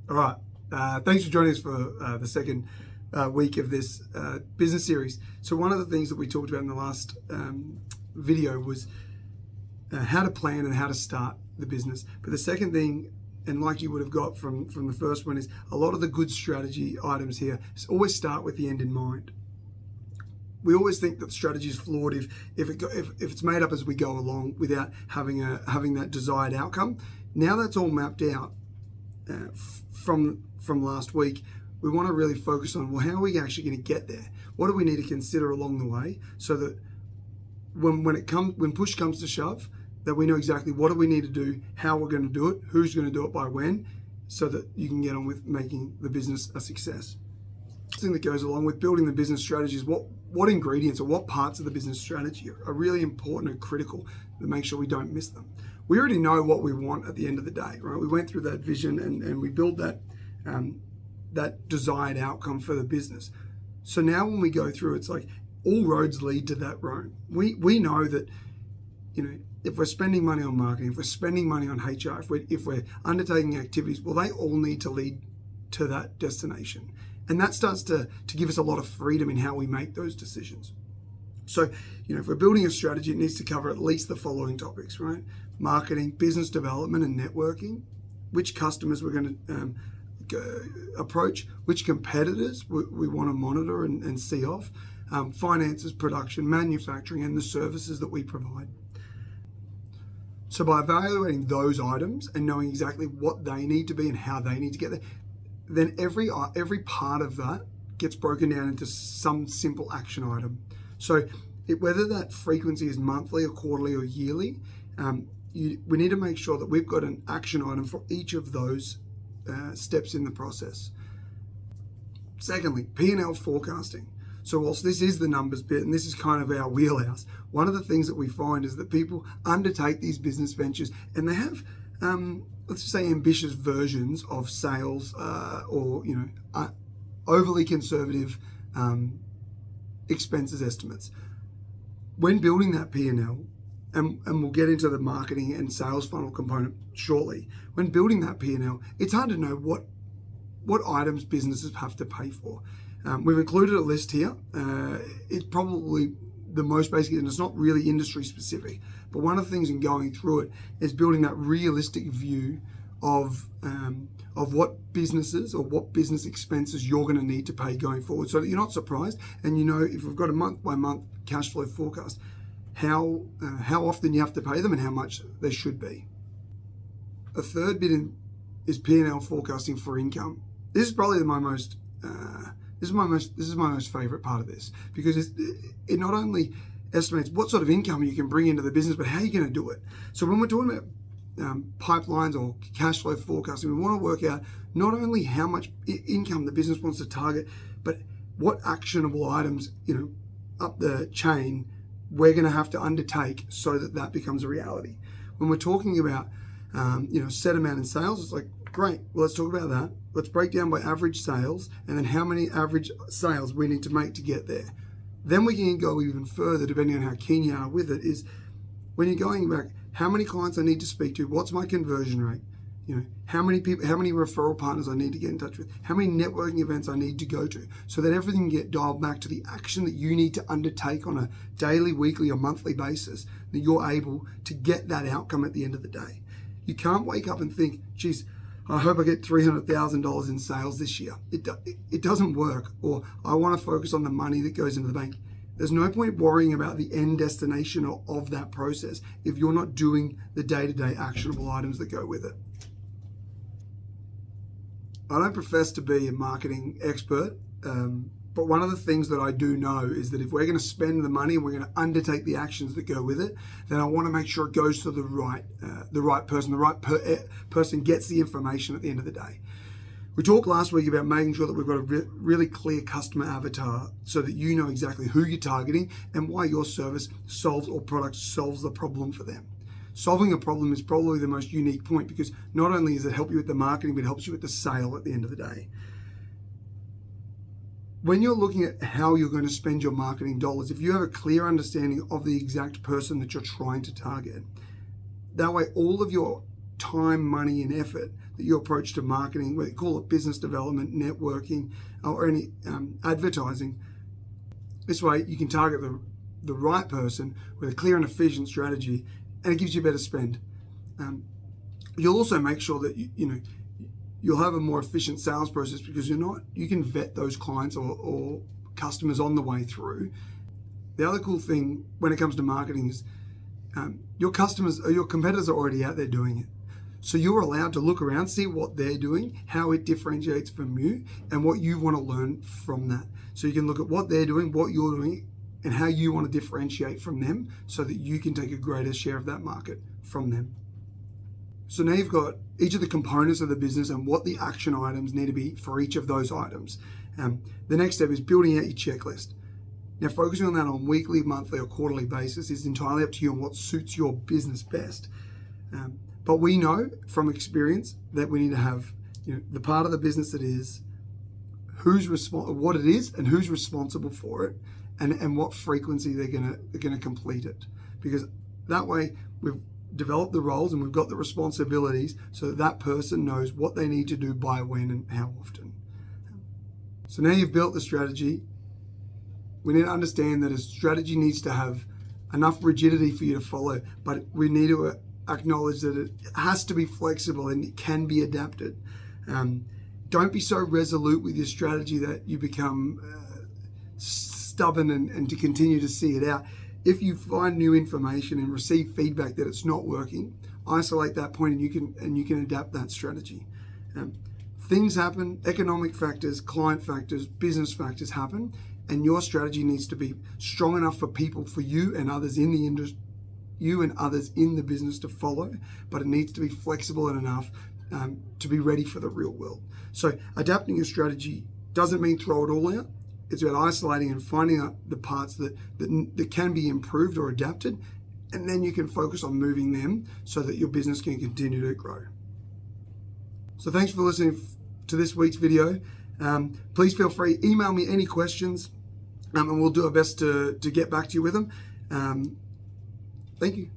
All right. Thanks for joining us for the second week of this business series. So one of the things that we talked about in the last video was how to plan and how to start the business. But the second thing, and like you would have got from the first one, is a lot of the good strategy items here is always start with the end in mind. We always think that strategy is flawed if it's made up as we go along without having that desired outcome. Now that's all mapped out from last week, we want to really focus on, well, how are we actually going to get there? What do we need to consider along the way so that when push comes to shove, that we know exactly what do we need to do, how we're going to do it, who's going to do it by when, so that you can get on with making the business a success. The thing that goes along with building the business strategy is what ingredients or what parts of the business strategy are really important and critical to make sure we don't miss them. We already know what we want at the end of the day, right? We went through that vision and we built that desired outcome for the business. So now when we go through, it's like all roads lead to that road. We know that, if we're spending money on marketing, if we're spending money on HR, if we're undertaking activities, well, they all need to lead to that destination. And that starts to give us a lot of freedom in how we make those decisions. So, if we're building a strategy, it needs to cover at least the following topics, right? Marketing, business development and networking, which customers we're going to approach, which competitors we want to monitor and see off, finances, production, manufacturing, and the services that we provide. So by evaluating those items and knowing exactly what they need to be and how they need to get there, then every part of that gets broken down into some simple action item. So whether that frequency is monthly or quarterly or yearly, we need to make sure that we've got an action item for each of those steps in the process. Secondly, P&L forecasting. So whilst this is the numbers bit and this is kind of our wheelhouse, one of the things that we find is that people undertake these business ventures and they have, let's just say, ambitious versions of sales or overly conservative expenses estimates. When building that P&L, and we'll get into the marketing and sales funnel component shortly, when building that P&L, it's hard to know what items businesses have to pay for. We've included a list here. It's probably the most basic, and it's not really industry specific, but one of the things in going through it is building that realistic view of what businesses or what business expenses you're going to need to pay going forward, so that you're not surprised, and if we've got a month by month cash flow forecast, how often you have to pay them and how much they should be. A third bit is P&L forecasting for income. This is probably my most favorite part of this, because it not only estimates what sort of income you can bring into the business, but how you're going to do it. So when we're talking about pipelines or cash flow forecasting, we want to work out not only how much income the business wants to target, but what actionable items up the chain we're going to have to undertake so that becomes a reality. When we're talking about set amount in sales, it's like, great, well, let's talk about that. Let's break down by average sales and then how many average sales we need to make to get there. Then we can go even further, depending on how keen you are with it, is when you're going back, how many clients I need to speak to, what's my conversion rate, how many people, how many referral partners I need to get in touch with, how many networking events I need to go to, so that everything can get dialed back to the action that you need to undertake on a daily, weekly, or monthly basis, that you're able to get that outcome at the end of the day. You can't wake up and think, geez, I hope I get $300,000 in sales this year. It doesn't work. Or I want to focus on the money that goes into the bank. There's no point worrying about the end destination of that process if you're not doing the day-to-day actionable items that go with it. I don't profess to be a marketing expert, but one of the things that I do know is that if we're going to spend the money and we're going to undertake the actions that go with it, then I want to make sure it goes to the right person. The right person gets the information at the end of the day. We talked last week about making sure that we've got a really clear customer avatar so that you know exactly who you're targeting and why your service solves or product solves the problem for them. Solving a problem is probably the most unique point, because not only does it help you with the marketing, but it helps you with the sale at the end of the day. When you're looking at how you're going to spend your marketing dollars, if you have a clear understanding of the exact person that you're trying to target, that way all of your time, money, and effort that you approach to marketing, whether you call it business development, networking, or any advertising. This way you can target the right person with a clear and efficient strategy, and it gives you better spend. You'll also make sure that you'll have a more efficient sales process because you can vet those clients or customers on the way through. The other cool thing when it comes to marketing is your customers or your competitors are already out there doing it. So you're allowed to look around, see what they're doing, how it differentiates from you, and what you want to learn from that. So you can look at what they're doing, what you're doing, and how you want to differentiate from them so that you can take a greater share of that market from them. So now you've got each of the components of the business and what the action items need to be for each of those items. The next step is building out your checklist. Now, focusing on that on weekly, monthly, or quarterly basis is entirely up to you and what suits your business best. But we know from experience that we need to have the part of the business that is what it is and who's responsible for it, and what frequency they're gonna complete it. Because that way we've developed the roles and we've got the responsibilities so that person knows what they need to do by when and how often. So now you've built the strategy. We need to understand that a strategy needs to have enough rigidity for you to follow, but we need to acknowledge that it has to be flexible and it can be adapted. Don't be so resolute with your strategy that you become stubborn and to continue to see it out. If you find new information and receive feedback that it's not working, isolate that point and you can adapt that strategy. Things happen, economic factors, client factors, business factors happen, and your strategy needs to be strong enough for people, for you and others in the industry, you and others in the business to follow, but it needs to be flexible enough to be ready for the real world. So adapting your strategy doesn't mean throw it all out. It's about isolating and finding out the parts that can be improved or adapted, and then you can focus on moving them so that your business can continue to grow. So thanks for listening to this week's video. Please feel free, email me any questions, and we'll do our best to get back to you with them. Thank you.